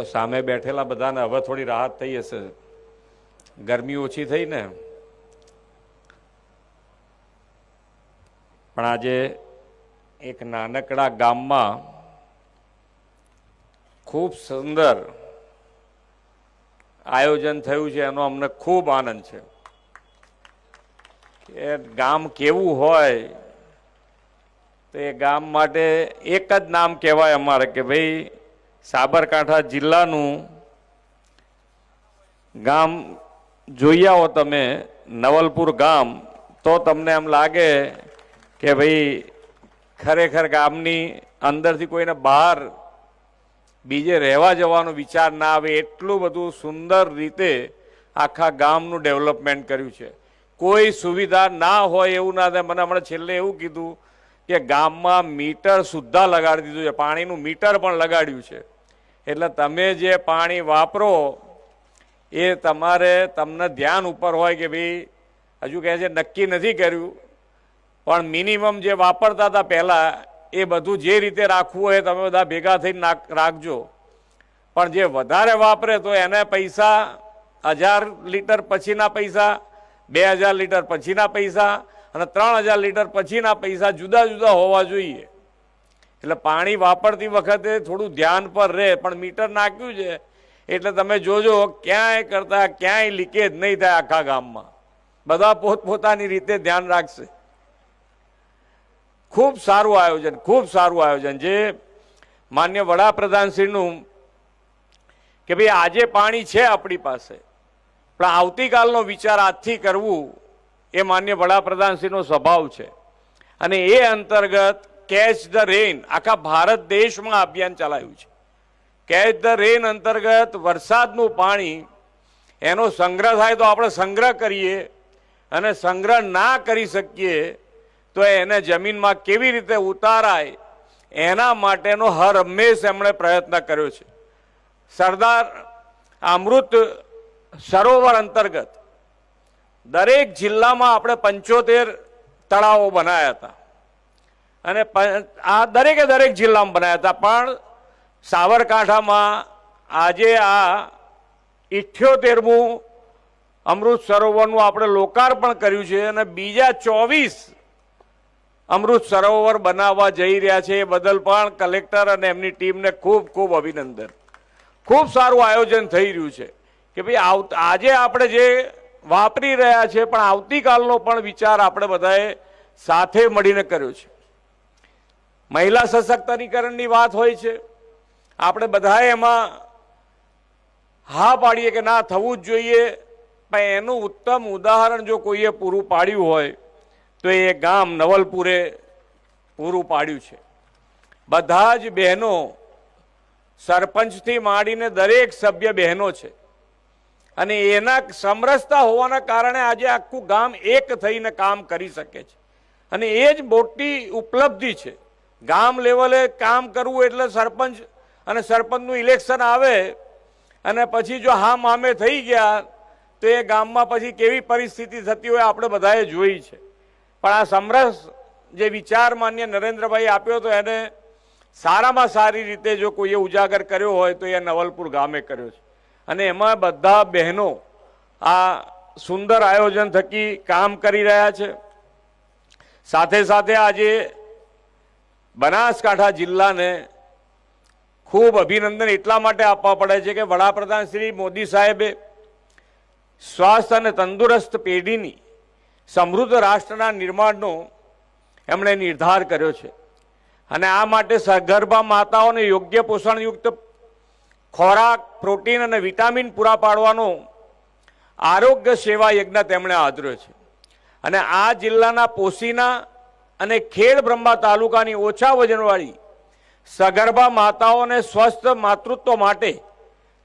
સામે બેઠેલા બધાને હવે થોડી રાહત થઈ હશે, ગરમી ઓછી થઈ ને. પણ આજે એક નાનકડા ગામમાં ખૂબ સુંદર આયોજન થયું છે, એનો અમને ખૂબ આનંદ છે. એ ગામ કેવું હોય તો એ ગામ માટે એક જ નામ કહેવાય અમારે કે ભાઈ સાબરકાંઠા જિલ્લાનું ગામ જોઈ આવો તમે, નવલપુર ગામ, તો તમને એમ લાગે કે ભાઈ ખરેખર ગામની અંદરથી કોઈને બહાર બીજે રહેવા જવાનો વિચાર ના આવે, એટલું બધું સુંદર રીતે આખા ગામનું ડેવલપમેન્ટ કર્યું છે. કોઈ સુવિધા ના હોય એવું ના થાય. મને હમણાં છેલ્લે એવું કીધું કે ગામમાં મીટર સુદ્ધા લગાડી દીધું છે, પાણીનું મીટર પણ લગાડ્યું છે. એટલે તમે જે પાણી વાપરો એ તમને ધ્યાન ઉપર હોય કે ભાઈ હજુ કહે છે નક્કી નથી કર્યું, પણ મિનિમમ જે વાપરતા હતા પહેલાં એ બધું જે રીતે રાખવું હોય તમે બધા ભેગા થઈને રાખજો. પણ જે વધારે વાપરે તો એને પૈસા 1000 લીટર પછીના પૈસા, 2000 લીટર પછીના પૈસા અને 3000 લીટર પછીના પૈસા જુદા જુદા હોવા જોઈએ. એટલે પાણી વાપરતી વખતે થોડું ધ્યાન પર રહે. પણ મીટર નાખ્યું છે એટલે તમે જોજો ક્યાંય કરતા ક્યાંય લીકેજ નહીં થાય. આખા ગામમાં બધા પોતપોતાની રીતે ધ્યાન રાખશે. ખૂબ સારું આયોજન, ખૂબ સારું આયોજન જે માન્ય વડાપ્રધાનશ્રીનું કે ભાઈ આજે પાણી છે આપણી પાસે, પણ આવતીકાલનો વિચાર આજથી કરવું એ માન્ય વડાપ્રધાનશ્રીનો સ્વભાવ છે. અને એ અંતર્ગત કેચ ધ રેન આખા ભારત દેશમાં અભિયાન ચલાવ્યું છે. કેચ ધ રેન અંતર્ગત વરસાદનું પાણી એનો સંગ્રહ થાય તો આપણે સંગ્રહ કરીએ, અને સંગ્રહ ના કરી શકીએ તો એને જમીનમાં કેવી રીતે ઉતારાય એના માટેનો હર હંમેશ એમણે પ્રયત્ન કર્યો છે. સરદાર અમૃત સરોવર અંતર્ગત દરેક જિલ્લામાં આપણે 75 તળાવો બનાવ્યા હતા, અને આ દરેક જિલ્લામાં બનાવ્યા હતા. પણ સાબરકાંઠામાં આજે આ 78મું અમૃત સરોવરનું આપણે લોકાર્પણ કર્યું છે, અને બીજા 24 અમૃત સરોવર બનાવવા જઈ રહ્યા છે. એ બદલ પણ કલેક્ટર અને એમની ટીમને ખૂબ ખૂબ અભિનંદન. ખૂબ સારું આયોજન થઈ રહ્યું છે કે ભાઈ આજે આપણે જે વાપરી રહ્યા છે પણ આવતીકાલનો પણ વિચાર આપણે બધાએ સાથે મળીને કર્યો છે. મહિલા સશક્તિકરણની વાત હોય છે, આપણે બધાએ એમાં હા પાડીએ કે ના થવું જ જોઈએ. પણ એનું ઉત્તમ ઉદાહરણ જો કોઈએ પૂરું પાડ્યું હોય તો એ ગામ નવલપુરે પૂરું પાડ્યું છે. બધા જ બહેનો, સરપંચથી માંડીને દરેક સભ્ય બહેનો છે, અને એના સમરસતા હોવાના કારણે આજે આખું ગામ એક થઈને કામ કરી શકે છે. અને એ જ મોટી ઉપલબ્ધિ છે. ગામ લેવલે કામ કરવું એટલે સરપંચ અને સરપંચનું ઇલેક્શન આવે અને પછી જો હા મામે થઈ ગયા તો એ ગામમાં પછી કેવી પરિસ્થિતિ થતી હોય આપણે બધાએ જોઈ છે. પણ આ સમરસ જે વિચાર માન્ય નરેન્દ્રભાઈ આપ્યો તો એને સારામાં સારી રીતે જો કોઈએ ઉજાગર કર્યો હોય તો એ નવલપુર ગામે કર્યો છે. અને એમાં બધા બહેનો આ સુંદર આયોજન થકી કામ કરી રહ્યા છે. સાથે સાથે આજે બનાસકાંઠા જિલ્લાને ખૂબ અભિનંદન એટલા માટે આપવા પડે છે કે વડાપ્રધાન શ્રી મોદી સાહેબે સ્વાસ્થ્ય અને તંદુરસ્ત પેઢીની સમૃદ્ધ રાષ્ટ્રના નિર્માણનો એમણે નિર્ધાર કર્યો છે. અને આ માટે સગર્ભા માતાઓને યોગ્ય પોષણયુક્ત ખોરાક, પ્રોટીન અને વિટામિન પૂરા પાડવાનો આરોગ્ય સેવા યજ્ઞ તેમણે આદર્યો છે. અને આ જિલ્લાના પોશીના અને ખેડ બ્રહ્મા તાલુકાની ઓછા વજનવાળી સગર્ભા માતાઓને સ્વસ્થ માતૃત્વ માટે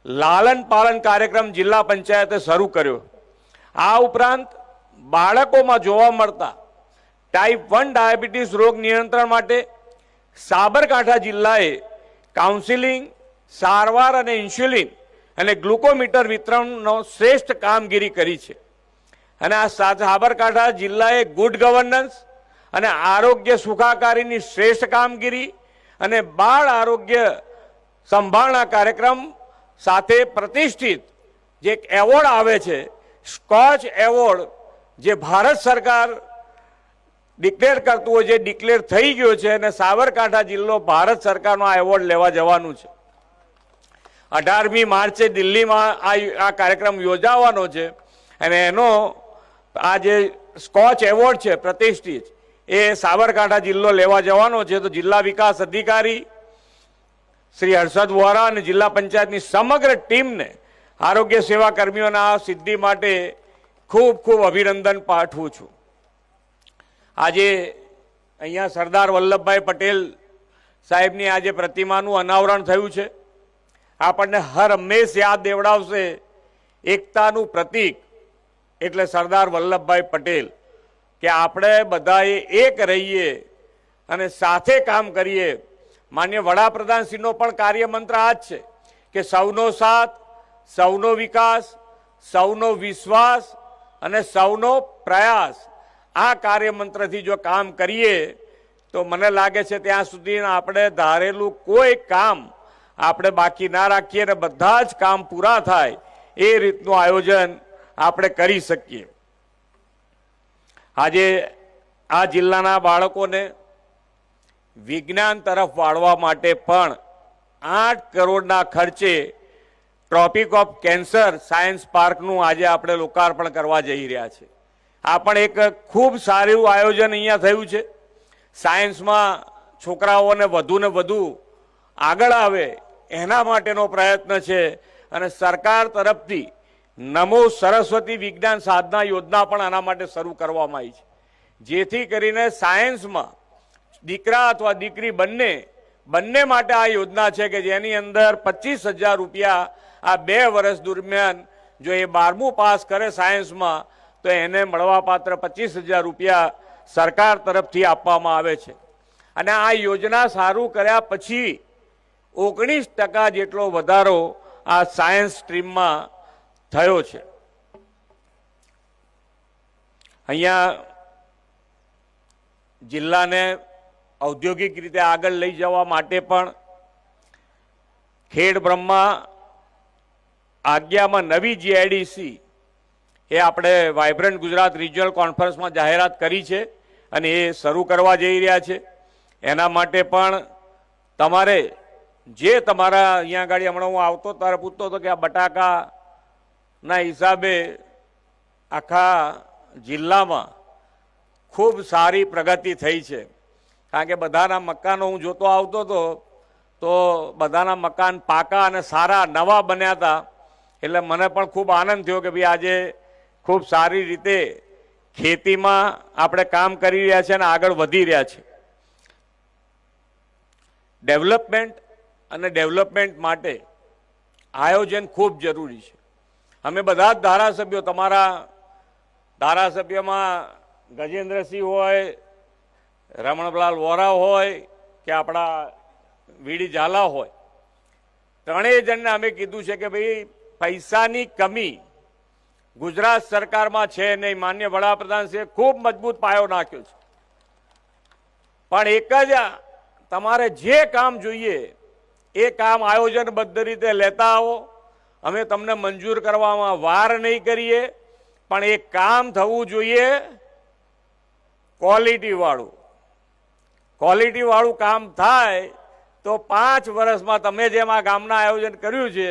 લાલન પાલન કાર્યક્રમ જિલ્લા પંચાયતે શરૂ કર્યો. આ ઉપરાંત બાળકોમાં જોવા મળતા ટાઈપ 1 ડાયાબિટીસ રોગ નિયંત્રણ માટે સાબરકાંઠા જિલ્લાએ કાઉન્સિલિંગ, સારવાર અને ઇન્સ્યુલિન અને ગ્લુકોમીટર વિતરણનો શ્રેષ્ઠ કામગીરી કરી છે. અને આ સાબરકાંઠા જિલ્લાએ ગુડ ગવર્નન્સ અને આરોગ્ય સુખાકારીની શ્રેષ્ઠ કામગીરી અને બાળ આરોગ્ય સંભાળના કાર્યક્રમ સાથે પ્રતિષ્ઠિત જે એક એવોર્ડ આવે છે, સ્કોચ એવોર્ડ, જે ભારત સરકાર ડિક્લેર કરતું હોય, જે ડિક્લેર થઈ ગયો છે, અને સાબરકાંઠા જિલ્લો ભારત સરકારનો આ એવોર્ડ લેવા જવાનું છે. 18મી માર્ચે દિલ્હીમાં આ કાર્યક્રમ યોજાવાનો છે, અને એનો આ જે સ્કોચ એવોર્ડ છે પ્રતિષ્ઠિત, એ સાબરકાંઠા જિલ્લો લેવા જવાનો છે. તો જિલ્લા વિકાસ અધિકારી શ્રી હર્ષદ વોરા અને જિલ્લા પંચાયતની સમગ્ર ટીમને આરોગ્ય સેવા કર્મીઓના આ સિદ્ધિ માટે ખૂબ ખૂબ અભિનંદન પાઠવું છું. આજે અહીંયા સરદાર વલ્લભભાઈ પટેલ સાહેબની આજે પ્રતિમાનું અનાવરણ થયું છે. આપણને હર હંમેશ યાદ દેવડાવશે એકતાનું પ્રતીક એટલે સરદાર વલ્લભભાઈ પટેલ, કે આપણે બધાએ એક રહીએ અને સાથે કામ કરીએ. માન્ય વડાપ્રધાનશ્રીનો પણ કાર્યમંત્ર આ જ છે કે સૌનો સાથ, સૌનો વિકાસ, સૌનો વિશ્વાસ અને સૌનો પ્રયાસ. આ કાર્યમંત્રથી જો કામ કરીએ તો મને લાગે છે ત્યાં સુધી આપણે ધારેલું કોઈ કામ આપણે બાકી ના રાખીએ અને બધા જ કામ પૂરા થાય એ રીતનું આયોજન આપણે કરી શકીએ. આજે આ જિલ્લાના બાળકોને વિજ્ઞાન તરફ વાળવા માટે પણ 8 કરોડના ખર્ચે ટ્રોપિક ઓફ કેન્સર સાયન્સ પાર્કનું આજે આપણે લોકાર્પણ કરવા જઈ રહ્યા છે. આ પણ એક ખૂબ સારું આયોજન અહીંયા થયું છે. સાયન્સમાં છોકરાઓને વધુ ને વધુ આગળ આવે એના માટેનો પ્રયત્ન છે, અને સરકાર તરફથી નમો સરસ્વતી વિજ્ઞાન સાધના યોજના પણ આના માટે શરૂ કરવામાં આવી છે, જેથી કરીને સાયન્સમાં દીકરા અથવા દીકરી બંને માટે આ યોજના છે કે જેની અંદર 25,000 રૂપિયા આ 2 વર્ષ દરમિયાન જો એ 12મું પાસ કરે સાયન્સમાં તો એને મળવાપાત્ર 25,000 રૂપિયા સરકાર તરફથી આપવામાં આવે છે. અને આ યોજના સારું કર્યા પછી 19% જેટલો વધારો આ સાયન્સ સ્ટ્રીમમાં થયો છે. અહીંયા જિલ્લાને ઔદ્યોગિક રીતે આગળ લઈ જવા માટે પણ ખેડ બ્રહ્મા આજ્ઞામાં નવી જીઆઈડીસી એ આપણે વાઇબ્રન્ટ ગુજરાત રિજિયનલ કોન્ફરન્સમાં જાહેરાત કરી છે અને એ શરૂ કરવા જઈ રહ્યા છે. એના માટે પણ તમારે જે તમારા અહીંયા આગળ હમણાં હું આવતો ત્યારે પૂછતો હતો કે આ બટાકાના હિસાબે આખા જિલ્લામાં ખૂબ સારી પ્રગતિ થઈ છે. કારણ કે બધાના મકાનો હું જોતો આવતો હતો તો બધાના મકાન પાકા અને સારા નવા બન્યા હતા. એટલે મને પણ ખૂબ આનંદ થયો કે ભાઈ આજે ખૂબ સારી રીતે ખેતીમાં આપણે કામ કરી રહ્યા છીએ અને આગળ વધી રહ્યા છે. ડેવલપમેન્ટ માટે આયોજન ખૂબ જરૂરી છે. અમે બધા જ ધારાસભ્યો, તમારા ધારાસભ્યમાં ગજેન્દ્રસિંહ હોય, રમણલાલ વોરા હોય કે આપણા વીડી ઝાલા હોય, ત્રણેય જણને અમે કીધું છે કે ભાઈ પૈસાની કમી ગુજરાત સરકારમાં છે નહીં. માન્ય વડાપ્રધાનશ્રીએ ખૂબ મજબૂત પાયો નાખ્યો છે, પણ એક જ તમારે જે કામ જોઈએ એ કામ આયોજનબદ્ધ રીતે લેતા આવો. અમે તમને મંજૂર કરવામાં વાર નહીં કરીએ, પણ એ કામ થવું જોઈએ ક્વોલિટીવાળું કામ થાય તો 5 વર્ષમાં તમે જેમ આ ગામના આયોજન કર્યું છે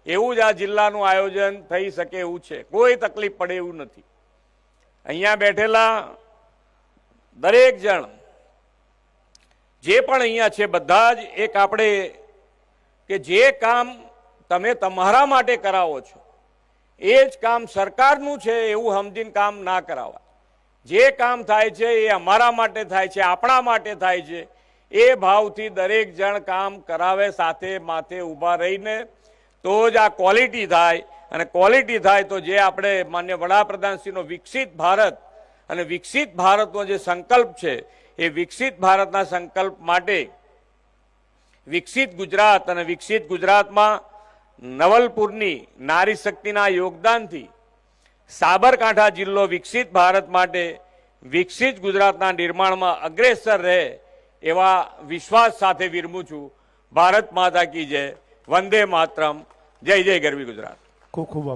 એવું જ આ જિલ્લાનું આયોજન થઈ શકે એવું છે. કોઈ તકલીફ પડે એવું નથી. અહીંયા બેઠેલા દરેક જણ જે પણ અહીંયા છે બધા જ એક આપણે કે જે કામ તમે તમારા માટે કરાવો છો એ જ કામ સરકારનું છે એવું સમજીને કામ ના કરાવાય. જે કામ થાય છે એ અમારા માટે થાય છે, આપણા માટે થાય છે, એ ભાવથી દરેક જણ કામ કરાવે, સાથે માથે ઊભા રહીને, તો જ આ ક્વોલિટી થાય. અને ક્વોલિટી થાય તો જે આપણે માન્ય વડાપ્રધાનશ્રીનો વિકસિત ભારત અને વિકસિત ભારતનો જે સંકલ્પ છે એ વિકસિત ભારતના સંકલ્પ માટે વિકસિત ગુજરાત, અને વિકસિત ગુજરાતમાં નવલપુરની નારી શક્તિના યોગદાનથી સાબરકાંઠા જિલ્લો વિકસિત ભારત માટે વિકસિત ગુજરાતના નિર્માણમાં અગ્રેસર રહે એવા વિશ્વાસ સાથે વિરમું છું. ભારત માતા કી જય. વંદે માતરમ. જય જય ગરવી ગુજરાત. ખૂબ ખૂબ